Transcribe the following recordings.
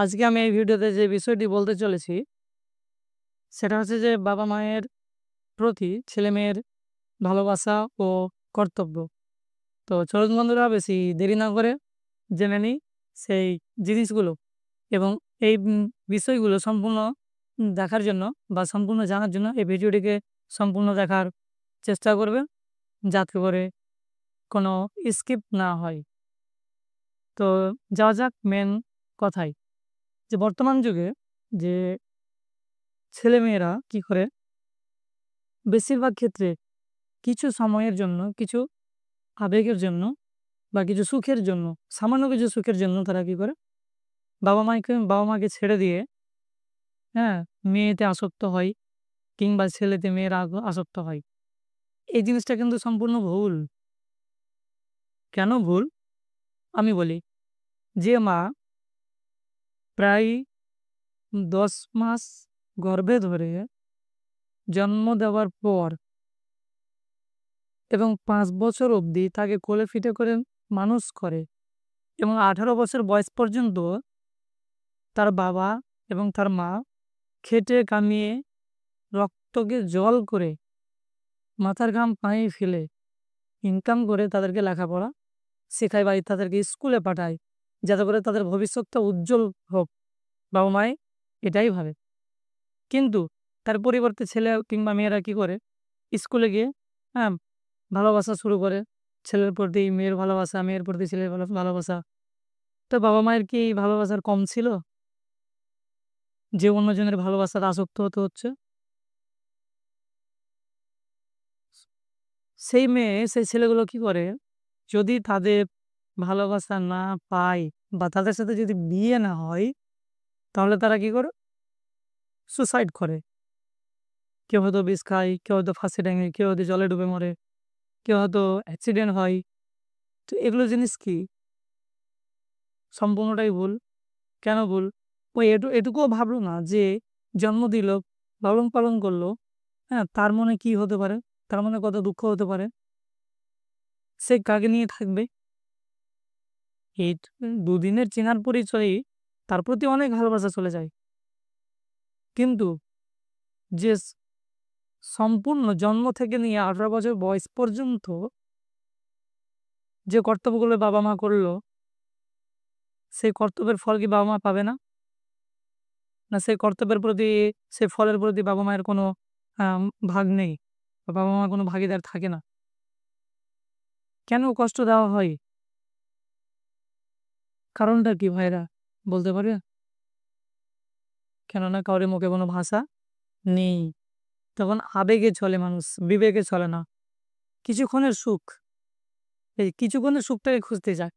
আজকে আমি এই ভিডিওতে যে বিষয়টি বলতে চলেছি সেটা হচ্ছে যে বাবা মায়ের প্রতি ছেলেমেয়ের ভালোবাসা ও কর্তব্য। তো চলুন বন্ধুরা, বেশি দেরি না করে জেনে নিই সেই জিনিসগুলো এবং এই বিষয়গুলো সম্পূর্ণ দেখার জন্য বা সম্পূর্ণ জানার জন্য এই ভিডিওটিকে সম্পূর্ণ দেখার চেষ্টা করবেন, যাতে করে কোনো স্কিপ না হয়। তো যাওয়া যাক মেন কথায়, যে বর্তমান যুগে যে ছেলেমেয়েরা কি করে বেশিরভাগ ক্ষেত্রে কিছু সময়ের জন্য, কিছু আবেগের জন্য বা কিছু সুখের জন্য, সামান্য কিছু সুখের জন্য তারা কি করে বাবা মাকে ছেড়ে দিয়ে, হ্যাঁ, মেয়েতে আসক্ত হয় কিংবা ছেলেতে মেয়েরা আসক্ত হয়। এই জিনিসটা কিন্তু সম্পূর্ণ ভুল। কেন ভুল আমি বলি। যে মা প্রায় 10 মাস গর্ভে ধরে জন্ম দেওয়ার পর এবং 5 বছর অবধি তাকে কোলে পিঠে করে মানুষ করে এবং 18 বছর বয়স পর্যন্ত তার বাবা এবং তার মা খেটে কামিয়ে রক্তকে জল করে মাথার ঘাম পায়ে ফেলে ইনকাম করে তাদেরকে লেখাপড়া শেখায় বা তাদেরকে স্কুলে পাঠায়, যাতে করে তাদের ভবিষ্যৎটা উজ্জ্বল হোক। বাবা মায় এটাই ভাবে। কিন্তু তার পরিবর্তে ছেলে কিংবা মেয়েরা কি করে, স্কুলে গিয়ে, হ্যাঁ, ভালোবাসা শুরু করে। ছেলের প্রতি মেয়ের ভালোবাসা, মেয়ের প্রতি ছেলের ভালোবাসা। তো বাবা মায়ের কি এই ভালোবাসার কম ছিল যে অন্যজনের ভালোবাসার আসক্ত হতে হচ্ছে? সেই মেয়ে সেই ছেলেগুলো কি করে, যদি তাদের ভালোবাসা না পায় বা তাদের সাথে যদি বিয়ে না হয়, তাহলে তারা কি করে, সুসাইড করে। কেউ হয়তো বিষ খায়, কেউ হয়তো ফাঁসি ডাঙে, কেউ হয়তো জলে ডুবে মরে, কেউ হয়তো অ্যাক্সিডেন্ট হয়। তো এগুলো জিনিস কি সম্পূর্ণটাই ভুল। কেন ভুল? ওই এটুকুও ভাবলো না যে জন্ম দিল, লালন পালন করলো, হ্যাঁ, তার মনে কি হতে পারে, তার মনে কত দুঃখ হতে পারে, সে কাকে নিয়ে থাকবে। এই দুদিনের চেনার পরিচয়ই তার প্রতি অনেক ভালোবাসা চলে যায়। কিন্তু যে সম্পূর্ণ জন্ম থেকে নিয়ে 18 বছর বয়স পর্যন্ত যে কর্তব্যগুলো বাবা মা করলো, সেই কর্তব্যের ফল কি বাবা মা পাবে না? না সেই কর্তব্যের প্রতি, সেই ফলের প্রতি বাবা মায়ের কোনো আম ভাগ নেই বা বাবা মার কোনো ভাগীদার থাকে না? কেন কষ্ট দেওয়া হয়? কারণটা কি ভাইরা বলতে পারবে? কেননা কারোর মুখে কোনো ভাষা নেই। তখন আবেগে চলে মানুষ, বিবেকে চলে না। কিছুক্ষণের সুখ, এই কিছুক্ষণের সুখটাকে খুঁজতে যায়।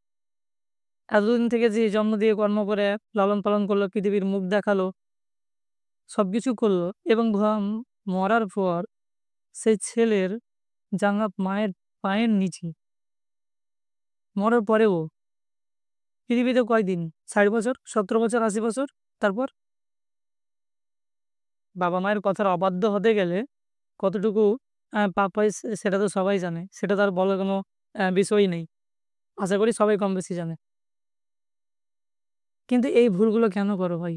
এতদিন থেকে যে জন্ম দিয়ে কর্ম করে লালন পালন করলো, পৃথিবীর মুখ দেখালো, সবকিছু করলো এবং মরার পর সেই ছেলের জাঙ্গা মায়ের পায়ের নিচে, মরার পরেও পৃথিবীতে কয়দিন, 60 বছর, 17 বছর, 80 বছর, তারপর বাবা মায়ের কথার অবাধ্য হতে গেলে কতটুকু পাপ হয় সেটা তো সবাই জানে, সেটা তার বলার কোনো বিষয়ই নেই। আশা করি সবাই কম বেশি জানে। কিন্তু এই ভুলগুলো কেন করো ভাই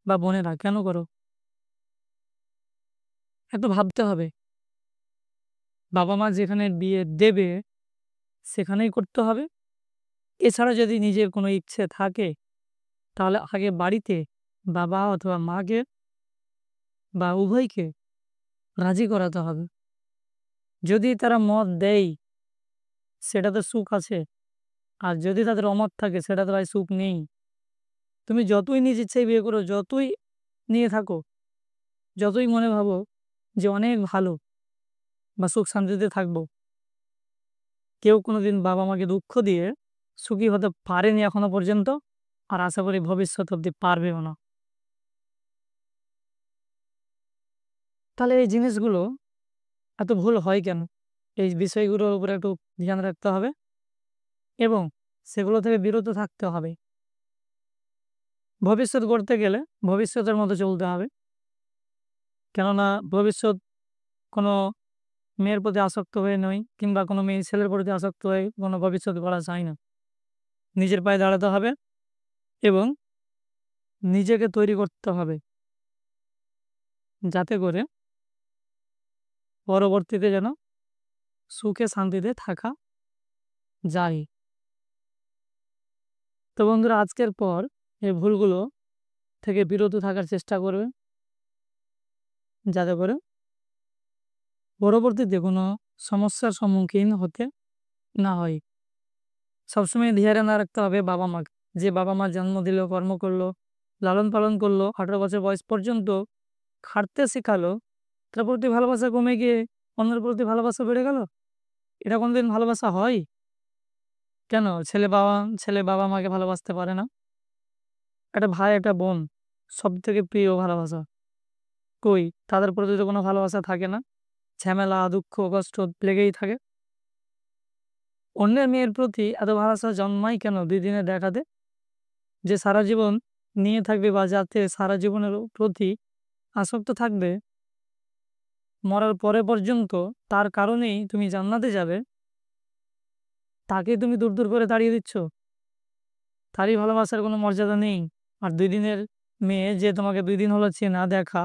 বা বোনেরা, কেন করো? একটু ভাবতে হবে। বাবা মা যেখানে বিয়ে দেবে সেখানেই করতে হবে। এছাড়া যদি নিজের কোনো ইচ্ছে থাকে, তাহলে আগে বাড়িতে বাবা অথবা মাকে বা উভয়কে রাজি করাতে হবে। যদি তারা মত দেয় সেটাতে সুখ আছে, আর যদি তাদের অমত থাকে সেটাতে ভাই সুখ নেই। তুমি যতই নিজ ইচ্ছায় বিয়ে করো, যতই নিয়ে থাকো, যতই মনে ভাবো যে অনেক ভালো বা সুখ শান্তিতে থাকবো, কেউ কোনোদিন বাবা মাকে দুঃখ দিয়ে সুখী হতে পারেনি এখনো পর্যন্ত, আর আশা করি ভবিষ্যৎ অব্দি পারবেও না। তাহলে এই জিনিসগুলো এত ভুল হয় কেন? এই বিষয়গুলোর উপরে একটু ধ্যান রাখতে হবে এবং সেগুলো থেকে বিরত থাকতে হবে। ভবিষ্যৎ গড়তে গেলে ভবিষ্যতের মতো চলতে হবে। কেননা ভবিষ্যৎ কোনো মেয়ের প্রতি আসক্ত হয়ে নয়, কিংবা কোনো মেয়ে ছেলের প্রতি আসক্ত হয়ে কোনো ভবিষ্যৎ গড়া যায় না। নিজের পায়ে দাঁড়াতে হবে এবং নিজেকে তৈরি করতে হবে, যাতে করে পরবর্তীতে যেন সুখে শান্তিতে থাকা যায়। তো বন্ধুরা, আজকের পর এই ভুলগুলো থেকে বিরত থাকার চেষ্টা করবে, যাতে করে পরবর্তীতে কোনো সমস্যার সম্মুখীন হতে না হয়। সবসময় ধ্যানে না রাখতে হবে বাবা মাকে, যে বাবা মা জন্ম দিল, কর্ম করলো, লালন পালন করলো, 18 বছর বয়স পর্যন্ত খাটতে শেখালো, তার প্রতি ভালোবাসা কমে গিয়ে অন্যের প্রতি ভালোবাসা বেড়ে গেল? এটা কোনোদিন ভালোবাসা হয়? কেন ছেলে বাবা মাকে ভালোবাসতে পারে না? একটা ভাই একটা বোন সব থেকে প্রিয় ভালোবাসা, কই তাদের প্রতি তো কোনো ভালোবাসা থাকে না, ঝামেলা দুঃখ কষ্ট লেগেই থাকে। অন্যের মেয়ের প্রতি এত ভালোবাসা জন্মায় কেন 2 দিনের দেখাতে? যে সারা জীবন নিয়ে থাকবে বা যাতে সারা জীবনের প্রতি আসক্ত থাকবে, মরার পরে পর্যন্ত তার কারণেই তুমি জান্নাতে যাবে, তাকে তুমি দূর দূর করে তাড়িয়ে দিচ্ছ। তারই ভালোবাসার কোনো মর্যাদা নেই। আর 2 দিনের মেয়ে যে তোমাকে 2 দিন হলো চেনা দেখা,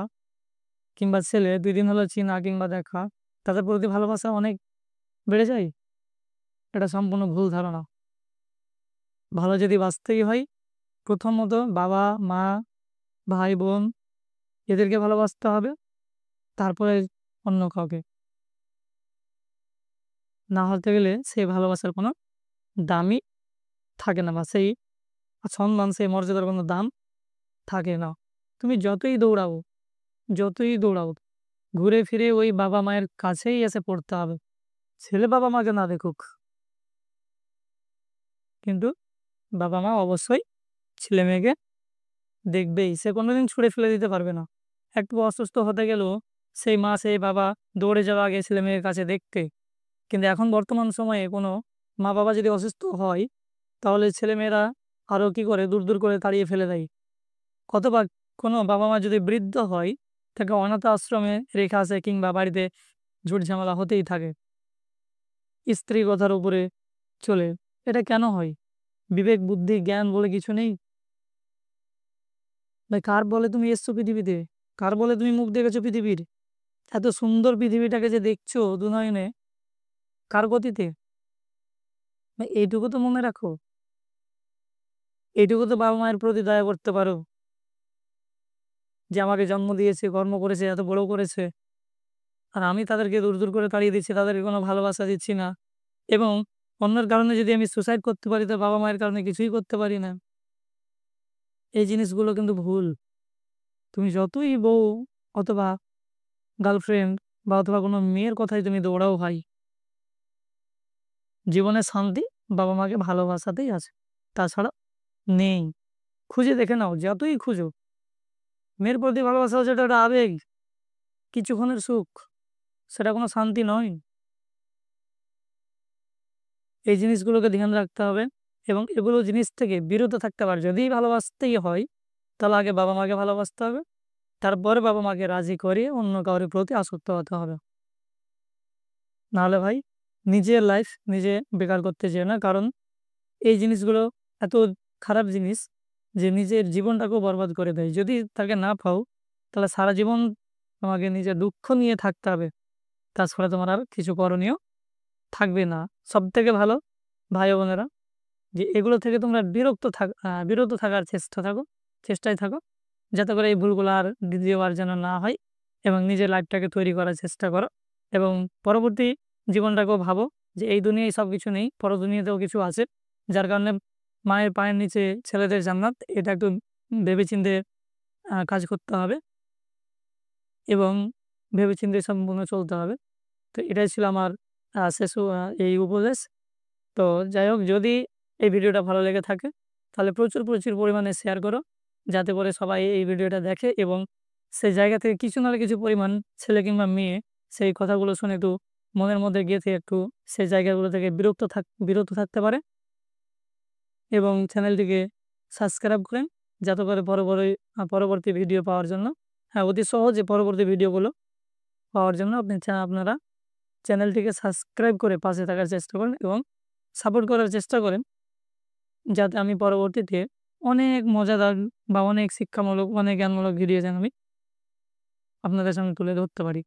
কিংবা ছেলে 2 দিন হলো চেনা কিংবা দেখা, তাদের প্রতি ভালোবাসা অনেক বেড়ে যায়? এটা সম্পূর্ণ ভুল ধারণা। ভালো যদি বাঁচতেই হয়, প্রথমত বাবা মা ভাই বোন এদেরকে ভালোবাসতে হবে, তারপরে অন্য কাউকে। না হতে গেলে সেই ভালোবাসার কোনো দামই থাকে না, বা সেই সম্মান সেই মর্যাদার কোনো দাম থাকে না। তুমি যতই দৌড়াও ঘুরে ফিরে ওই বাবা মায়ের কাছেই এসে পড়তে হবে। ছেলে বাবা মাকে না দেখুক, কিন্তু বাবা মা অবশ্যই ছেলে মেয়েকে দেখবেই, সে কোনোদিন ছুঁড়ে ফেলে দিতে পারবে না। একটু অসুস্থ হতে গেলেও সেই মা সেই বাবা দৌড়ে যাওয়া আগে ছেলে মেয়ের কাছে দেখতে। কিন্তু এখন বর্তমান সময়ে কোনো মা বাবা যদি অসুস্থ হয়, তাহলে ছেলেমেয়েরা আরও কি করে দূর দূর করে তাড়িয়ে ফেলে দেয়। কতবার কোনো বাবা মা যদি বৃদ্ধ হয়, তাকে অনাথ আশ্রমে রেখে আসে, কিংবা বাড়িতে ঝুট ঝামেলা হতেই থাকে স্ত্রী কথার উপরে চলে। এটা কেন হয়? বিবেক বুদ্ধি জ্ঞান বলে কিছু নেই? ভাই, কার বলে তুমি এসছো পৃথিবীতে? কার বলে তুমি মুখ দেখেছো পৃথিবীর? এত সুন্দর পৃথিবীটাকে যে দেখছো দুনয়নে, কার গতিতে? ভাই, এইটুকু তো মনে রাখো, এইটুকু তো বাবা মায়ের প্রতি দয়া করতে পারো, যে আমাকে জন্ম দিয়েছে, কর্ম করেছে, এত বড় করেছে, আর আমি তাদেরকে দূর দূর করে তাড়িয়ে দিচ্ছি, তাদেরকে কোনো ভালোবাসা দিচ্ছি না। এবং অন্যের কারণে যদি আমি সুসাইড করতে পারি, তো বাবা মায়ের কারণে কিছুই করতে পারি না। এই জিনিসগুলো কিন্তু ভুল। তুমি যতই বউ অথবা গার্লফ্রেন্ড বা অথবা কোনো মেয়ের কথাই তুমি দৌড়াও ভাই, জীবনের শান্তি বাবা মাকে ভালোবাসাতেই আছে, তাছাড়া নেই। খুঁজে দেখে নাও, যতই খুঁজো। মেয়ের প্রতি ভালোবাসা হচ্ছে একটা আবেগ, কিছুক্ষণের সুখ, সেটা কোনো শান্তি নয়। এই জিনিসগুলোকে ধ্যান রাখতে হবে, এবং এগুলো জিনিস থেকে বিরত থাকতে পারে। যদি ভালোবাসতেই হয়, তাহলে আগে বাবা মাকে ভালোবাসতে হবে, তারপরে বাবা মাকে রাজি করিয়ে অন্য কারোর প্রতি আসক্ত হতে হবে। নাহলে ভাই, নিজের লাইফ নিজে বেকার করতে যেও না, কারণ এই জিনিসগুলো এত খারাপ জিনিস যে নিজের জীবনটাকেও বরবাদ করে দেয়। যদি তাকে না পাও, তাহলে সারা জীবন তোমাকে নিজের দুঃখ নিয়ে থাকতে হবে, তাছাড়া তোমার আর কিছু করণীয় থাকবে না। সব থেকে ভালো ভাই বোনেরা, যে এগুলো থেকে তোমরা বিরত থাকার চেষ্টায় থাকো, যাতে করে এই ভুলগুলো আর দ্বিতীয়বার যেন না হয়, এবং নিজের লাইফটাকে তৈরি করার চেষ্টা করো। এবং পরবর্তী জীবনটাকেও ভাবো যে এই দুনিয়ায় সব কিছু নেই, পর দুনিয়াতেও কিছু আছে, যার কারণে মায়ের পায়ের নিচে ছেলেদের জান্নাত, এটা একটু ভেবেচিন্তে কাজ করতে হবে, এবং ভেবেচিন্তে সম্পূর্ণ চলতে হবে। তো এটাই ছিল আমার এই উপদেশ। তো যাই হোক, যদি এই ভিডিওটা ভালো লেগে থাকে, তাহলে প্রচুর প্রচুর পরিমাণে শেয়ার করো, যাতে করে সবাই এই ভিডিওটা দেখে, এবং সেই জায়গা থেকে কিছু নাহলে কিছু পরিমাণ ছেলে কিংবা মেয়ে সেই কথাগুলো শুনে একটু মনের মধ্যে গেঁথে একটু সেই জায়গাগুলো থেকে বিরত থাকতে পারে। এবং চ্যানেলটিকে সাবস্ক্রাইব করেন, যাতে করে পরবর্তী ভিডিও পাওয়ার জন্য, অতি সহজে পরবর্তী ভিডিওগুলো পাওয়ার জন্য আপনারা চ্যানেলটিকে সাবস্ক্রাইব করে পাশে থাকার চেষ্টা করেন, এবং সাপোর্ট করার চেষ্টা করেন, যাতে আমি পরবর্তীতে অনেক মজাদার বা অনেক শিক্ষামূলক, অনেক জ্ঞানমূলক ভিডিও যেন আমি আপনাদের সামনে তুলে ধরতে পারি।